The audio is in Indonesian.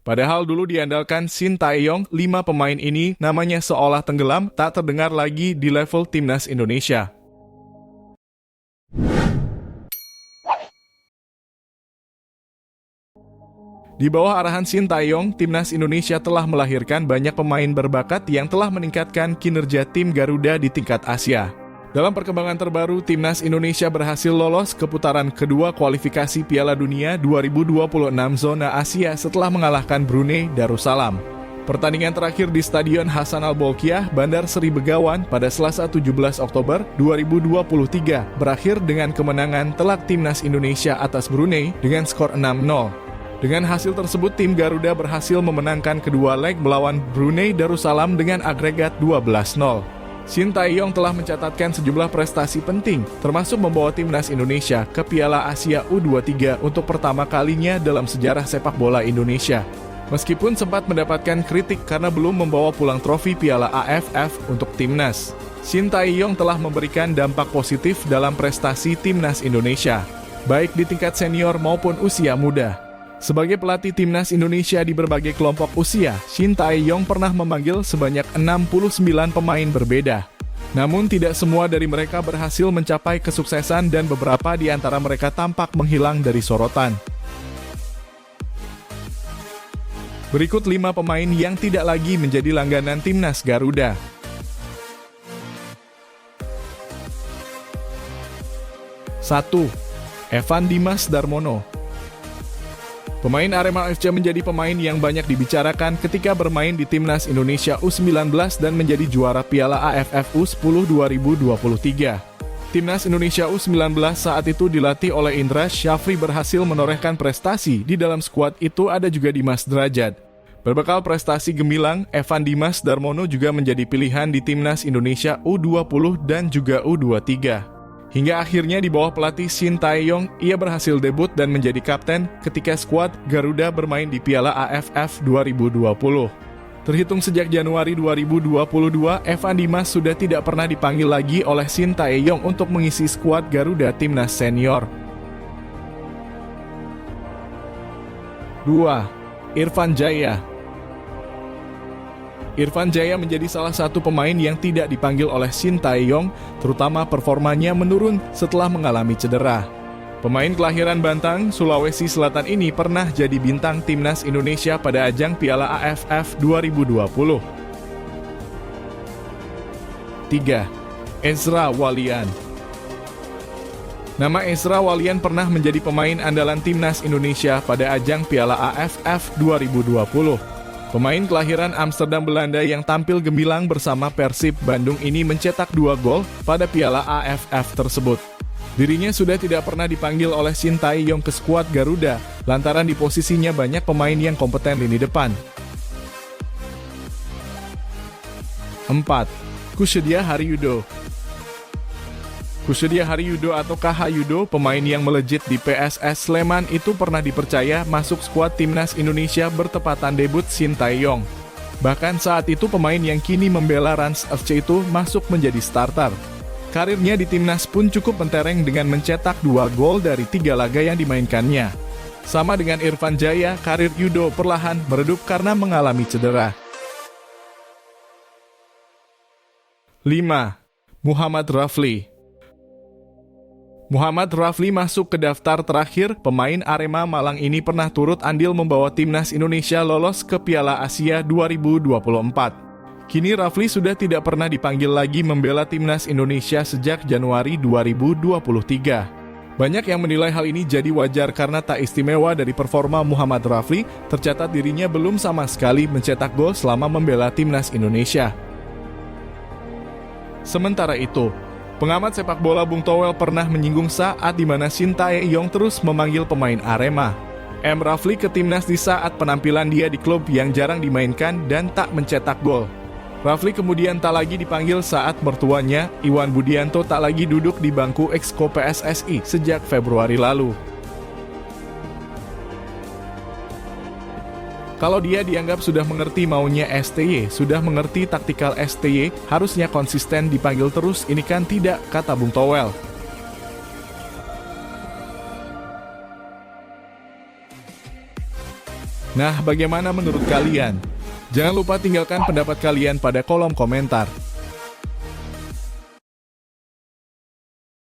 Padahal dulu diandalkan Shin Tae-yong, 5 pemain ini namanya seolah tenggelam, tak terdengar lagi di level timnas Indonesia. Di bawah arahan Shin Tae-yong, timnas Indonesia telah melahirkan banyak pemain berbakat yang telah meningkatkan kinerja tim Garuda di tingkat Asia. Dalam perkembangan terbaru, timnas Indonesia berhasil lolos ke putaran kedua kualifikasi Piala Dunia 2026 zona Asia setelah mengalahkan Brunei Darussalam. Pertandingan terakhir di Stadion Hasan Al-Bolkiah, Bandar Seri Begawan pada Selasa 17 Oktober 2023 berakhir dengan kemenangan telak timnas Indonesia atas Brunei dengan skor 6-0. Dengan hasil tersebut, tim Garuda berhasil memenangkan kedua leg melawan Brunei Darussalam dengan agregat 12-0. Shin Tae-yong telah mencatatkan sejumlah prestasi penting, termasuk membawa timnas Indonesia ke Piala Asia U23 untuk pertama kalinya dalam sejarah sepak bola Indonesia. Meskipun sempat mendapatkan kritik karena belum membawa pulang trofi Piala AFF untuk timnas, Shin Tae-yong telah memberikan dampak positif dalam prestasi timnas Indonesia, baik di tingkat senior maupun usia muda. Sebagai pelatih timnas Indonesia di berbagai kelompok usia, Shin Tae-yong pernah memanggil sebanyak 69 pemain berbeda. Namun tidak semua dari mereka berhasil mencapai kesuksesan dan beberapa di antara mereka tampak menghilang dari sorotan. Berikut 5 pemain yang tidak lagi menjadi langganan timnas Garuda. 1. Evan Dimas Darmono. Pemain Arema FC menjadi pemain yang banyak dibicarakan ketika bermain di Timnas Indonesia U19 dan menjadi juara Piala AFF U10 2023. Timnas Indonesia U19 saat itu dilatih oleh Indra Syafri berhasil menorehkan prestasi. Di dalam skuad itu ada juga Dimas Derajat. Berbekal prestasi gemilang, Evan Dimas Darmono juga menjadi pilihan di Timnas Indonesia U20 dan juga U23. Hingga akhirnya di bawah pelatih Shin Tae-yong, ia berhasil debut dan menjadi kapten ketika skuad Garuda bermain di Piala AFF 2020. Terhitung sejak Januari 2022, Evan Dimas sudah tidak pernah dipanggil lagi oleh Shin Tae-yong untuk mengisi skuad Garuda Timnas Senior. 2. Irfan Jaya. Irfan Jaya menjadi salah satu pemain yang tidak dipanggil oleh Shin Tae-yong, terutama performanya menurun setelah mengalami cedera. Pemain kelahiran Bantang, Sulawesi Selatan ini pernah jadi bintang timnas Indonesia pada ajang Piala AFF 2020. 3. Ezra Walian. Nama Ezra Walian pernah menjadi pemain andalan timnas Indonesia pada ajang Piala AFF 2020. Pemain kelahiran Amsterdam, Belanda yang tampil gemilang bersama Persib Bandung ini mencetak 2 gol pada Piala AFF tersebut. Dirinya sudah tidak pernah dipanggil oleh Shin Tae-yong ke skuad Garuda, lantaran di posisinya banyak pemain yang kompeten lini depan. 4. Kusediya Haryudo. Kusediya Haryudo atau KH Yudo, pemain yang melejit di PSS Sleman itu pernah dipercaya masuk skuad timnas Indonesia bertepatan debut Shin Tae-yong. Bahkan saat itu pemain yang kini membela Rans FC itu masuk menjadi starter. Karirnya di timnas pun cukup mentereng dengan mencetak 2 gol dari 3 laga yang dimainkannya. Sama dengan Irfan Jaya, karir Yudo perlahan meredup karena mengalami cedera. 5. Muhammad Rafli. Muhammad Rafli masuk ke daftar terakhir pemain Arema Malang ini pernah turut andil membawa timnas Indonesia lolos ke Piala Asia 2024. Kini Rafli sudah tidak pernah dipanggil lagi membela timnas Indonesia sejak Januari 2023. Banyak yang menilai hal ini jadi wajar karena tak istimewa dari performa Muhammad Rafli, tercatat dirinya belum sama sekali mencetak gol selama membela timnas Indonesia. Sementara itu, pengamat sepak bola Bung Towel pernah menyinggung saat di mana Shin Tae-yong terus memanggil pemain Arema M. Rafli ke timnas di saat penampilan dia di klub yang jarang dimainkan dan tak mencetak gol. Rafli kemudian tak lagi dipanggil saat mertuanya, Iwan Budianto, tak lagi duduk di bangku Exco PSSI sejak Februari lalu. Kalau dia dianggap sudah mengerti maunya STY, sudah mengerti taktikal STY, harusnya konsisten dipanggil terus, ini kan tidak, kata Bung Towel. Nah, bagaimana menurut kalian? Jangan lupa tinggalkan pendapat kalian pada kolom komentar.